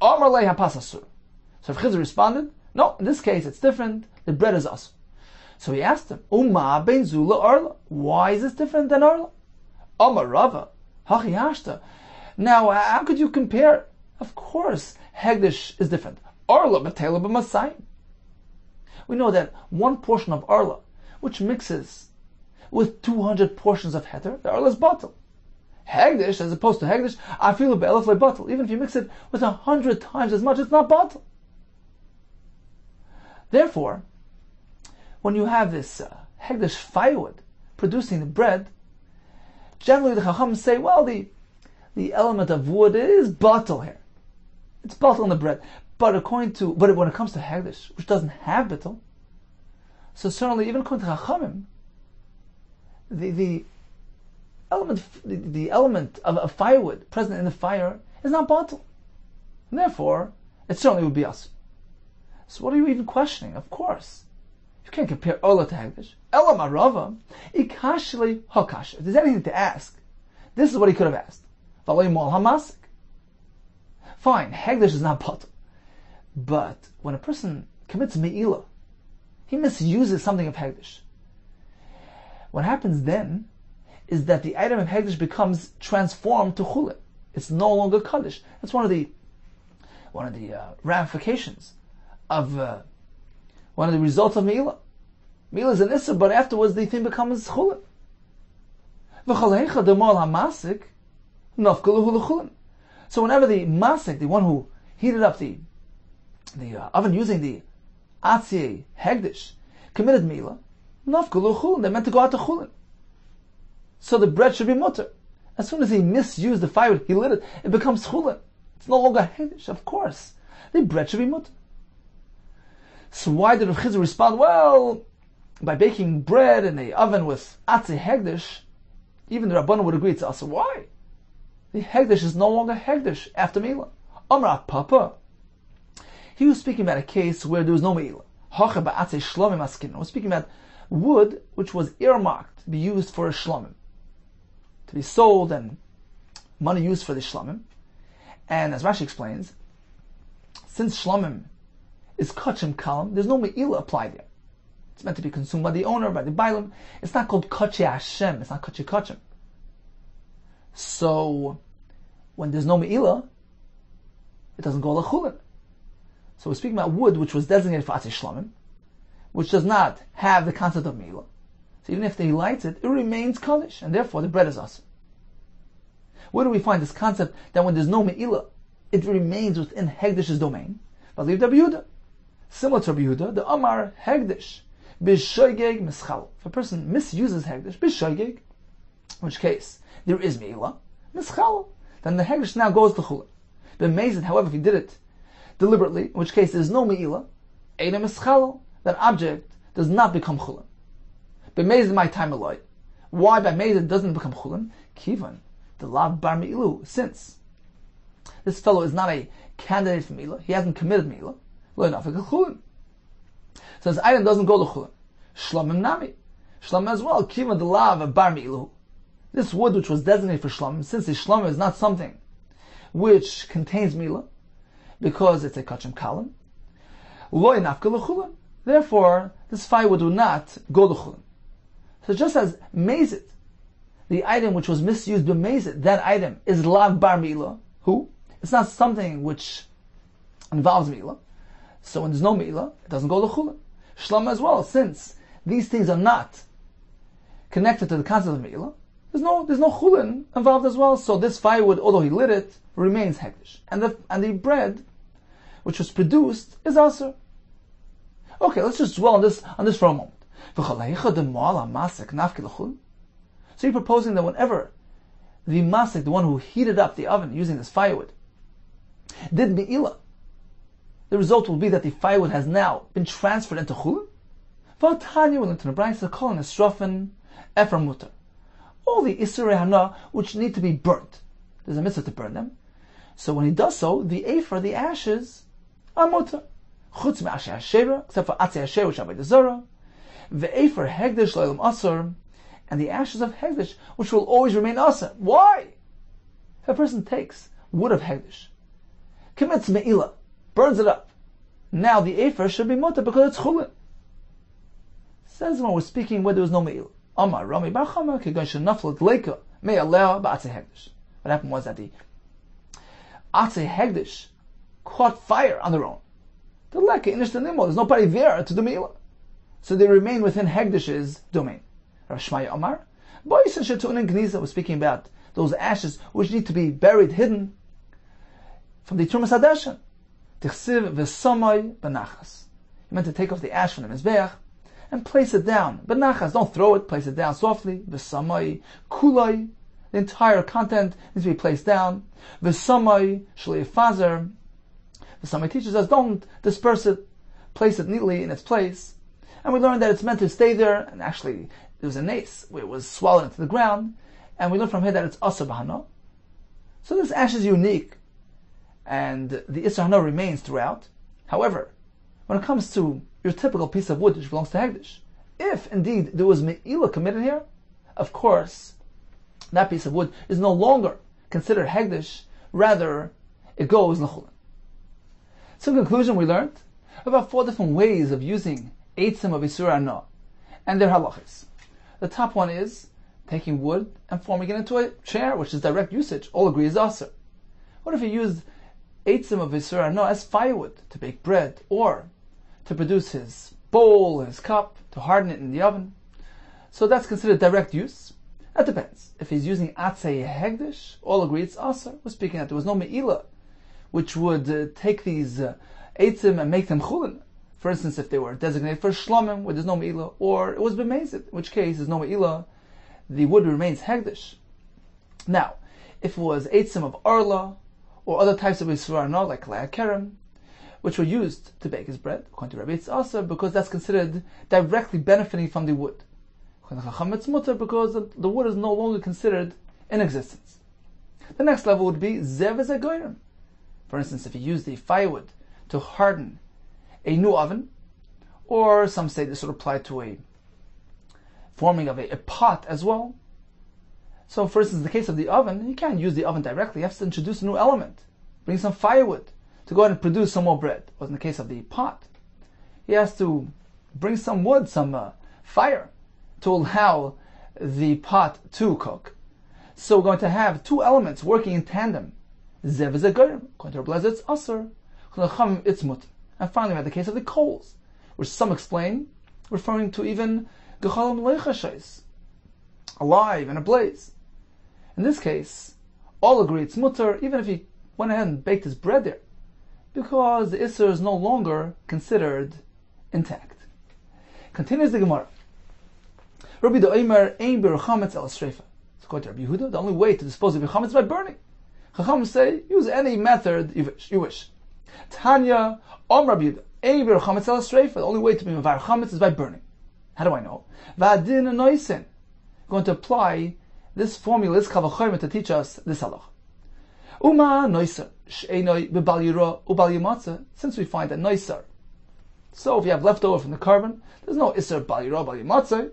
Amar lei hapas asur. So Rabbi Chizr responded, no, in this case it's different, the bread is us. So he asked him, Uma ben zula arla, why is this different than arla? Amar Rava, hachi hashta. Now, how could you compare? Of course, hegdish is different. Arla b'tela b'masayim. We know that one portion of arla, which mixes with 200 portions of heter, the arla is batal. Hegdish, as opposed to hegdish, I feel be'elef batal. Even if you mix it with 100 times as much, it's not batal. Therefore, when you have this hegdish firewood producing the bread, generally the Chacham say, well, the element of wood is batal here. It's batal in the bread. But when it comes to hegdish, which doesn't have batal, so certainly even according to Chachamim, the element of firewood present in the fire is not batal. And therefore, it certainly would be us. So what are you even questioning? Of course. You can't compare Ola to Hegdish. Ela marava, ikashli hakash. If there's anything to ask, this is what he could have asked. Valay mol hamasik. Fine, Hegdish is not batal. But when a person commits me'ilah, he misuses something of Hegdish. What happens then is that the item of Hegdish becomes transformed to chulin. It's no longer kaddish. That's one of the ramifications of one of the results of me'ilah. Me'ilah is an issur, but afterwards the thing becomes chulin. So whenever the masik, the one who heated up the oven using the atziyeh hegdish, committed me'ilah, nafkalu chulin, they meant to go out to chulin. So the bread should be mutter. As soon as he misused the fire, he lit it, it becomes chulin. It's no longer hegdish, of course. The bread should be mutter. So why did Rav Chizr respond, well, by baking bread in the oven with atziyeh hegdish, even the Rabbanan would agree it's also why? The hegdish is no longer hegdish after me'ilah. Amar Papa. He was speaking about a case where there was no me'ilah. Hacha ba'atzei shlomim askin. We're speaking about wood which was earmarked to be used for a shlomim, to be sold and money used for the shlomim. And as Rashi explains, since shlomim is kachim kalam, there's no me'ilah applied there. It's meant to be consumed by the owner, by the bailim. It's not called kachi Hashem. It's not kachi kachim. So when there's no me'ilah, it doesn't go lechulin. So we're speaking about wood which was designated for atzei shlomim, which does not have the concept of me'ilah. So even if he lights it, it remains kaddish, and therefore the bread is awesome. Where do we find this concept that when there's no me'ilah, it remains within hegdish's domain? But leave Rabbi Yehuda. Similar to Rabbi Yehuda, the Amar hegdish b'shoigeg mischal. If a person misuses hegdish b'shoigeg, in which case there is me'ilah, mischal, then the hegdish now goes to chulin. B'mezid, however, if he did it deliberately, in which case there is no me'ilah, eina mischal, that object does not become chulin. B'mezid my time aloi. Why b'mezid doesn't become chulin? Kivan, the lav bar me'ilu, since this fellow is not a candidate for me'ilah, he hasn't committed me'ilah, lo nafik chulin. So this item doesn't go to chulin. Shlomim nami. Shlomim as well. Kivan the lav bar me'ilu. This wood which was designated for shlomim, since the shlomim is not something which contains me'ilah, because it's a kachim kalam, lo nafik chulin. Therefore, this firewood do not go to chulin. So just as mezid, the item which was misused b'mezid, that item is lav bar me'ilah. Who? It's not something which involves me'ilah. So when there's no me'ilah, it doesn't go to chulin. Shlom as well, since these things are not connected to the concept of me'ilah, there's no chulin involved as well. So this firewood, although he lit it, remains hektish, and the bread which was produced is asur. Okay, let's just dwell on this for a moment. So you're proposing that whenever the masik, the one who heated up the oven using this firewood, did me'ilah, the result will be that the firewood has now been transferred into chulin. V'atanya will into the brayso calling a strofen ephra mutar. All the isurei hana which need to be burnt, there's a mitzvah to burn them. So when he does so, the ephra, the ashes, are mutar. Chutz me'asher hashera, except for atzei hashera which are by the zara. Ve'ephra hegdish lo'elam asur, and the ashes of hegdish which will always remain asur. Why? If a person takes wood of hegdish, commits me'ilah, burns it up, now the Efer should be mutter because it's chulin. Says when we're speaking where there was no me'il. Amar Rami Bar Chama kegon shenaflet leika me'aleh ba'atzei hegdish. What happened was that the atzei hegdish caught fire on their own. The leka inish nimol. There's nobody there to do me'ila, so they remain within hegdish's domain. Rav Shmaya Amar Boysen shetunin gniza was speaking about those ashes which need to be buried hidden from the Trumas Hadeshen. Tichsiv v'samay benachas. You meant to take off the ash from the mizbeach and place it down. Benachas, don't throw it, place it down softly. V'samay kulay. The entire content needs to be placed down. V'samay shlei fazer. V'samay teaches us don't disperse it, place it neatly in its place. And we learned that it's meant to stay there, and actually there was a nace where it was swallowed into the ground, and we learn from here that it's asa b'hana. So this ash is unique, and the Isra Hana remains throughout. However, when it comes to your typical piece of wood which belongs to Hegdish, if indeed there was Me'ila committed here, of course, that piece of wood is no longer considered Hegdish, rather it goes L'chulin. So in conclusion, we learned about 4 different ways of using Eitzim of Isra Hana and their halachas. The top one is taking wood and forming it into a chair, which is direct usage. All agree is aser. What if you used Eitzim of Isra Hana as firewood to bake bread, or to produce his bowl, his cup, to harden it in the oven? So that's considered direct use. That depends. If he's using Atzei Hegdish, all agree it's aser. We're speaking that there was no Me'ila, which would take these Eitzim and make them chulin. For instance, if they were designated for shlomim, where there's no me'ila, or it was b'mezid, in which case there's no me'ila, the wood remains hegdish. Now, if it was eitzim of arla, or other types of Yisra Hana, like kalei kerem, which were used to bake his bread, according to Rabbi, it's aser, because that's considered directly benefiting from the wood. According to Chacham, it's mutter, because the wood is no longer considered in existence. The next level would be zev ezagoyim. For instance, if you use the firewood to harden a new oven, or some say this would apply to a forming of a pot as well. So for instance, in the case of the oven, you can't use the oven directly. You have to introduce a new element, bring some firewood to go ahead and produce some more bread. Or in the case of the pot, he has to bring some wood, some fire, to allow the pot to cook. So we're going to have 2 elements working in tandem. Zev is a goyim. According to Rabbi Lezer, it's aser. According to it's mut. And finally, we have the case of the coals, which some explain referring to even gechalim leichashais, alive and ablaze. In this case, all agree it's mutter, even if he went ahead and baked his bread there, because the Isser is no longer considered intact. Continues the Gemara. Rabbi Yehuda ein bir chametz el sreifa. According to Rabbi Yehuda, the only way to dispose of your chametz is by burning. Chacham say, use any method you wish. Tanya, Rabbi Yehuda, ein bir chametz el sreifa. The only way to be mevar chametz is by burning. How do I know? V'adin anoisen. Going to apply this formula, this kavachoyim, to teach us this halach. Uma noiser she'enoi b'bal yira u'bal yimatzah. Since we find that noiser, so if you have leftover from the carbon, there's no iser bal yira bal yimatzah.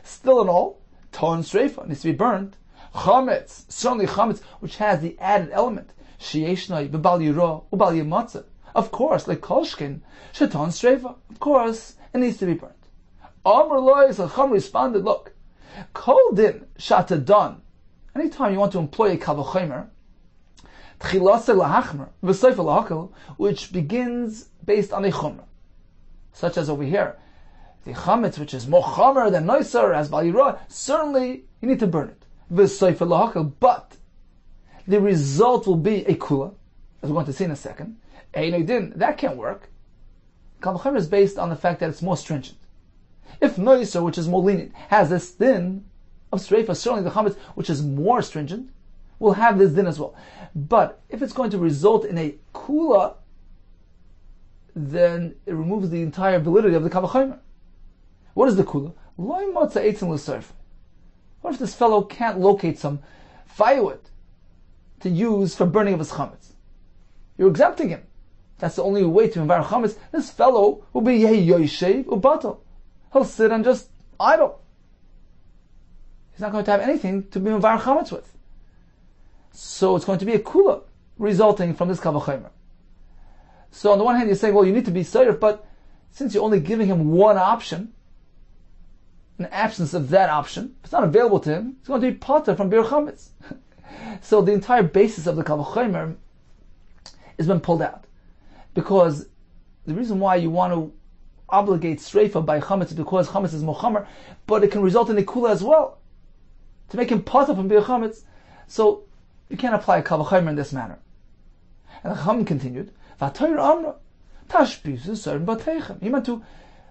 Still in all, ton streifa needs to be burned. Chametz, certainly chametz, which has the added element she'eshnoi b'bal yira u'bal yimatzah. Of course, like kolshkin, she'ton streifa. Of course, it needs to be burned. Amar lois, Chacham responded, look, kol din shata don. Anytime you want to employ a kavachomer, tchilase lahachmer, v'seifa lahakel, which begins based on a chomer, such as over here, the chametz, which is more chomer than noiser, as balira, certainly you need to burn it, v'seifa lahakel, but the result will be a kula, as we're going to see in a second. Einay din, that can't work. Kavachomer is based on the fact that it's more stringent. If noiser, which is more lenient, has this din of streifa, certainly the chametz, which is more stringent, will have this din as well. But if it's going to result in a kula, then it removes the entire validity of the kavachomer. What is the kula? Loy motza eitzim l'sarf. What if this fellow can't locate some firewood to use for burning of his chametz? You're exempting him. That's the only way to environ chametz. This fellow will be yehi yoshev ubato. He'll sit and just idle. He's not going to have anything to be mevar chametz with. So it's going to be a kula resulting from this kavachomer. So on the one hand, you're saying, well, you need to be safe, but since you're only giving him one option, in the absence of that option, if it's not available to him, it's going to be potter from Bir Chametz. So the entire basis of the Kal V'chomer has been pulled out. Because the reason why you want to obligate Sreifa by Chametz is because Chametz is Mochamer, but it can result in Ikula as well, to make him potter from Bir Chametz. So you can't apply a Kal V'chomer in this manner. And the Chacham continued, V'atoyr Amra, Tashbiz Yisrael B'teichem. He meant to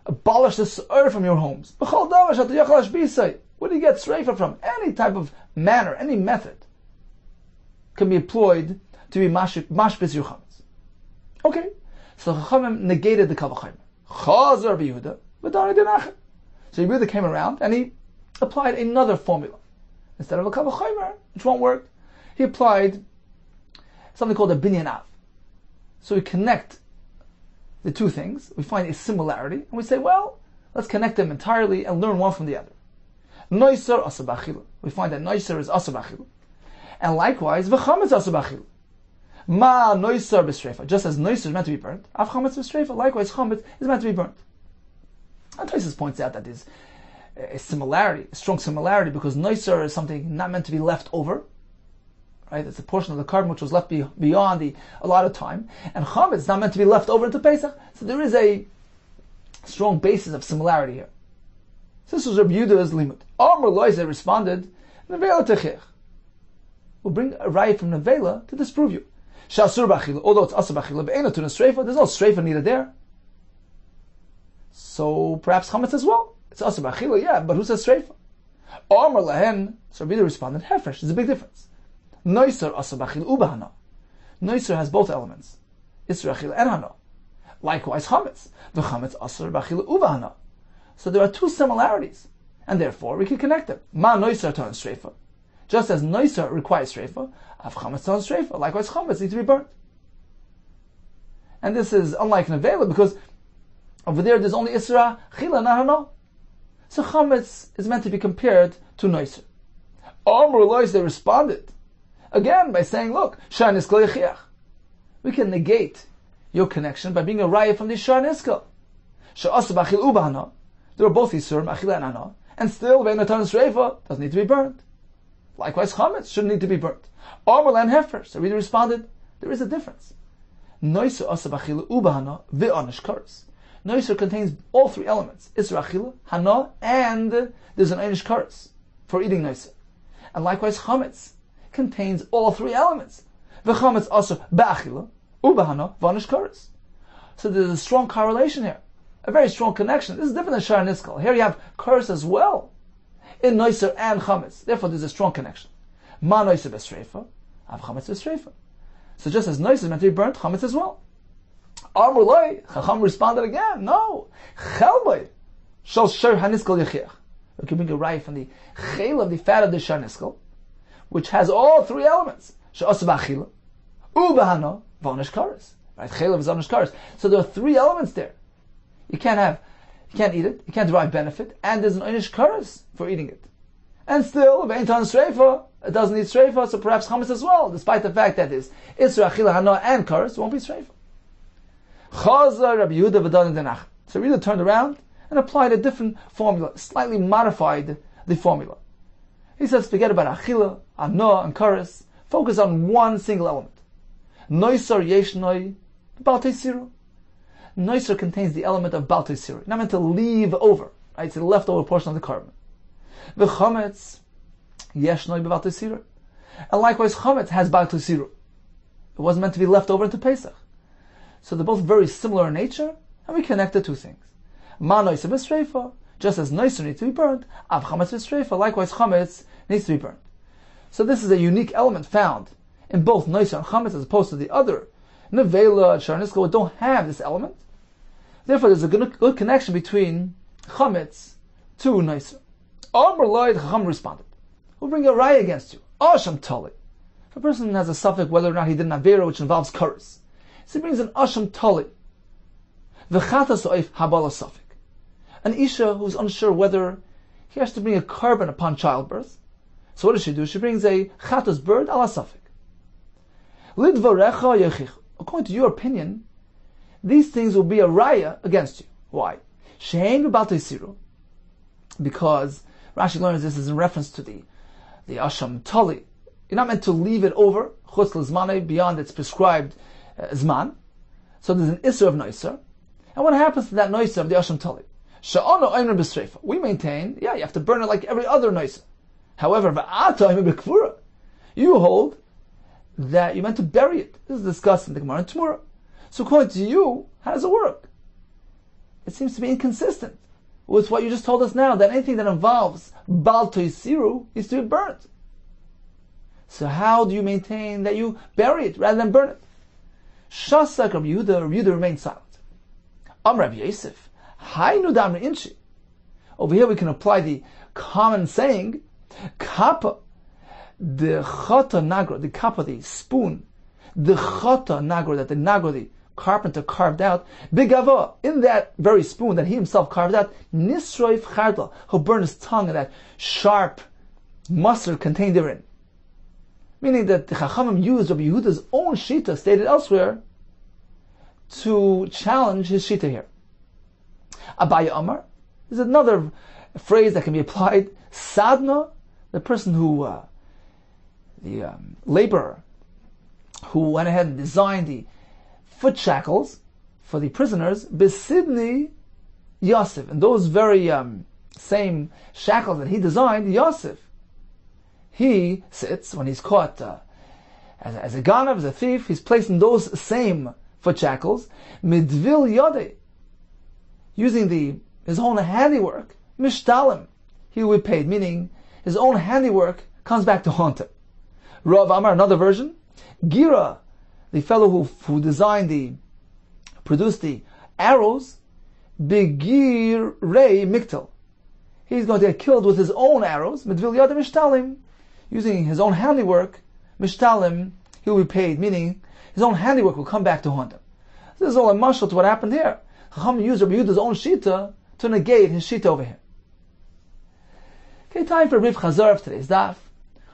abolish the Sa'ir from your homes. What do you get Sreifa from? Any type of manner, any method can be employed to be mashbis your chametz. Okay, so Chachamim negated the Kal V'chomer. Chaz Rabbi Yehuda, v'dani denachem. So Rabbi Yehuda came around and he applied another formula. Instead of a Kal V'chomer, which won't work, he applied something called a binyan av. So we connect the two things, we find a similarity, and we say, well, let's connect them entirely and learn one from the other. Noiser asa b'achila. We find that noiser is asa b'achila. And likewise, v'chametz asa b'achila. Ma noiser b'streifa. Just as noiser is meant to be burnt, av chametz b'streifa. Likewise, chametz is meant to be burnt. And Tosfos points out that there's a similarity, a strong similarity, because noiser is something not meant to be left over. Right? It's a portion of the carbon which was left beyond the allotted time. And chametz is not meant to be left over into Pesach. So there is a strong basis of similarity here. So this was Rabbi Yehuda's limud. Amar Loize responded, Nevela techech. We'll bring a raya from Nevela to disprove you. Shasur b'achila, although it's asur b'achila, be'ena tuna streifa, there's no streifa needed there. So perhaps chametz as well. It's asur b'achila, yeah, but who says streifa? Amar lahen, so Rabbi Yehuda responded, hefresh, there's a big difference. Noiser asur b'achila ubahana. Noiser has both elements, isur achila and hana. Likewise chametz, the chametz asur b'achila ubahana. So there are two similarities, and therefore we can connect them. Ma noiser turns streifa. Just as noiser requires streifa, av chametz turns streifa. Likewise chametz needs to be burnt. And this is unlike nevela, because over there there's only isra chila, not hana. So chametz is meant to be compared to noiser. Amr lois, they responded again by saying, look, shar niskal yechiach. We can negate your connection by being a raya from the shar niskal. She'asa b'achil ubahana. They were both Yisurim, Achila and Hana, and still Ve'enatan Sreifa doesn't need to be burnt. Likewise, Chametz shouldn't need to be burnt. Amar and Hefer. So we responded, there is a difference. Noiser Asa B'achila Ubahana Ve'onish Karas. Noiser contains all three elements: Isra Achila, Hana, and there's an Einish Karas for eating Noiser. And likewise, Chametz contains all three elements. Ve'chametz Asa B'achila Ubahana Ve'onish Karas. So there's a strong correlation here. A very strong connection. This is different than Shar Niskal. Here you have curse as well in Noiser and Chametz. Therefore, there's a strong connection. Ma Noiser b'streifa, av Chametz b'streifa. So just as Noiser is meant to be burnt, Chametz as well. Amr Loi, Chacham responded again, no. Chelboi, shal Shar HaNiskal Yechiach. We can bring a raya from the chel of the fat of the Shar Niskal, which has all three elements. She'asa b'achila, ubahana, v'onish kares. Right, chel is onish kares. So there are three elements there. You can't eat it, you can't derive benefit, and there's an einish karas for eating it. And still, ve'entan streifa, it doesn't need streifa, so perhaps chametz as well, despite the fact that there's isra, achila, hana, and karas, won't be streifa. Chazar Rabbi Yehuda v'dani denachem. So Rabbi Yehuda turned around and applied a different formula, slightly modified the formula. He says, forget about achila, hana, and karas, focus on one single element. Noisar yesh noi, b'baltei siru. Noiser contains the element of Baltei Siri, not meant to leave over, right? It's the leftover portion of the carbon. The Chametz, Yesh Noi B'Baltei Siri. And likewise, Chametz has Baltei Siri. It wasn't meant to be left over into Pesach. So they're both very similar in nature, and we connect the two things. Ma Noiser B'Streifa, just as Noiser needs to be burnt, Av Chametz B'Streifa, likewise Chametz needs to be burnt. So this is a unique element found in both Noiser and Chametz, as opposed to the other Nevela and Shar Niskal don't have this element. Therefore, there's a good connection between Chametz to Noiser. Amr Lloyd Chacham responded, we'll bring a raya against you. Asham Tali. If a person has a suffix whether or not he did an Avera which involves curse, so he brings an Asham Tali. V'chata so'if habala suffix. An Isha who's unsure whether he has to bring a carbon upon childbirth. So what does she do? She brings a Chata's bird ala suffix. Lidvarecha yechichu. According to your opinion, these things will be a raya against you. Why? Shein b'baltei siru. Because Rashi learns this is in reference to the asham tali. You're not meant to leave it over chutz l'zmanei, beyond its prescribed zman. So there's an isser of noiser. And what happens to that noiser of the asham tali? Sha'ano aymer b'sreifa. We maintain, you have to burn it like every other noiser. However, v'ata aymer b'kfura. You hold that you're meant to bury it. This is discussed in the Gemara and Tomorrow. So according to you, how does it work? It seems to be inconsistent with what you just told us now, that anything that involves Bal Toisiru is to be burnt. So how do you maintain that you bury it rather than burn it? Shasak Rabbi Yehuda remained silent. Rabbi Yosef, Haynu Damri Inchi. Over here we can apply the common saying, Kappa, the chata nagro, the kappa, the spoon, the chata nagro, that the nagro, the carpenter carved out, bigava, in that very spoon that he himself carved out, nisroif chardal, he'll burn his tongue in that sharp mustard contained therein. Meaning that the Chachamim used Rabbi Yehuda's own shita, stated elsewhere, to challenge his shita here. Abaya Amar is another phrase that can be applied. Sadna, the person who, the laborer, who went ahead and designed the foot shackles for the prisoners, Besidni Yosef, and those very same shackles that he designed, Yosef, he sits when he's caught as a ganav, as a thief. He's placed in those same foot shackles, midvil yodei, using his own handiwork, mishtalim, he will be paid, meaning his own handiwork comes back to haunt him. Rav Amar, another version, Gira, the fellow who produced the arrows, Begir Rei Miktel. He's going to get killed with his own arrows, Midvil Yadam Mishtalim, using his own handiwork, Mishtalim, he will be paid, meaning his own handiwork will come back to haunt him. This is all a mashal to what happened here. Chacham used Rabbi Yehuda's own shita to negate his shita over here. Okay, time for Riv Chazar of today's daf.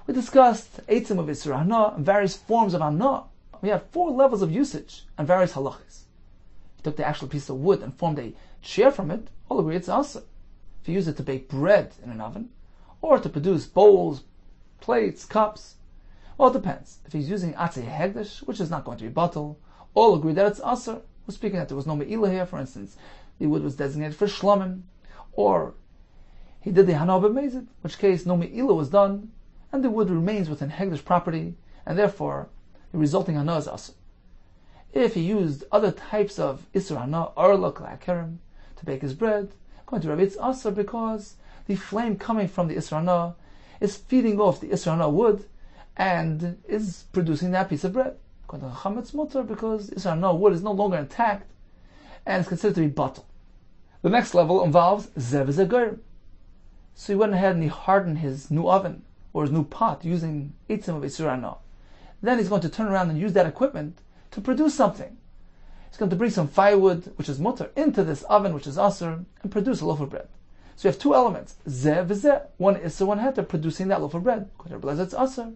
We discussed Eitzim of Isra Hana and various forms of Hana. We have 4 levels of usage and various halachas. If you took the actual piece of wood and formed a chair from it, all agree it's also. If you use it to bake bread in an oven, or to produce bowls, plates, cups, well, it depends. If he's using Atzei Hegdesh, which is not going to be bottle, all agree that it's Aser. We're speaking that there was no Me'ilah here, for instance. The wood was designated for Shlomim, or he did the Hana B'Mezid, in which case no Me'ilah was done, and the wood remains within Hegdesh property, and therefore the resulting Hana is Aser. If he used other types of Isra Hana, or localfile, to bake his bread, according to Rabbi, it's Aser because the flame coming from the Isra Hana is feeding off the Isra Hana wood and is producing that piece of bread. According to Chacham, it's mutter because Isra Hana wood is no longer intact and is considered to be bottle. The next level involves Zev Zegorim. So he went ahead and he hardened his new oven or his new pot using Eitzim of Isra Hana. Then he's going to turn around and use that equipment to produce something. He's going to bring some firewood, which is mutter, into this oven, which is aser, and produce a loaf of bread. So you have 2 elements, zeh v'zeh, one iser, one heter, producing that loaf of bread. It's aser.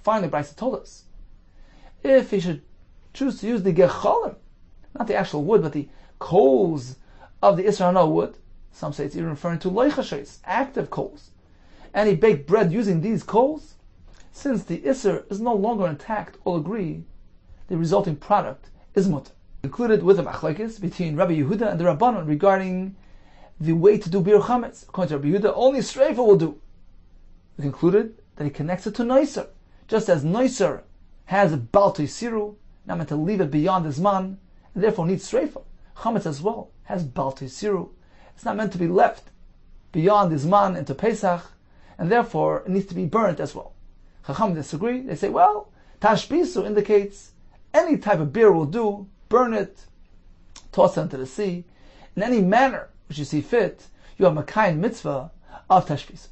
Finally, Bryce told us, if he should choose to use the gechalim, not the actual wood, but the coals of the Isra Hana wood, some say it's even referring to loichashes, active coals, and he baked bread using these coals, since the Isser is no longer intact, all agree the resulting product is mutter. Included with the machlekes between Rabbi Yehuda and the Rabbanon regarding the way to do bir chametz. According to Rabbi Yehuda, only streifa will do. We concluded that he connects it to noiser, just as noiser has a bal siru, not meant to leave it beyond his man, and therefore needs streifa. Chametz as well has bal siru. It's not meant to be left beyond his man into Pesach, and therefore it needs to be burnt as well. Chacham disagree. They say, well, tashbisu indicates any type of beer will do. Burn it, toss it into the sea, in any manner which you see fit. You have Makayim mitzvah of tashbisu.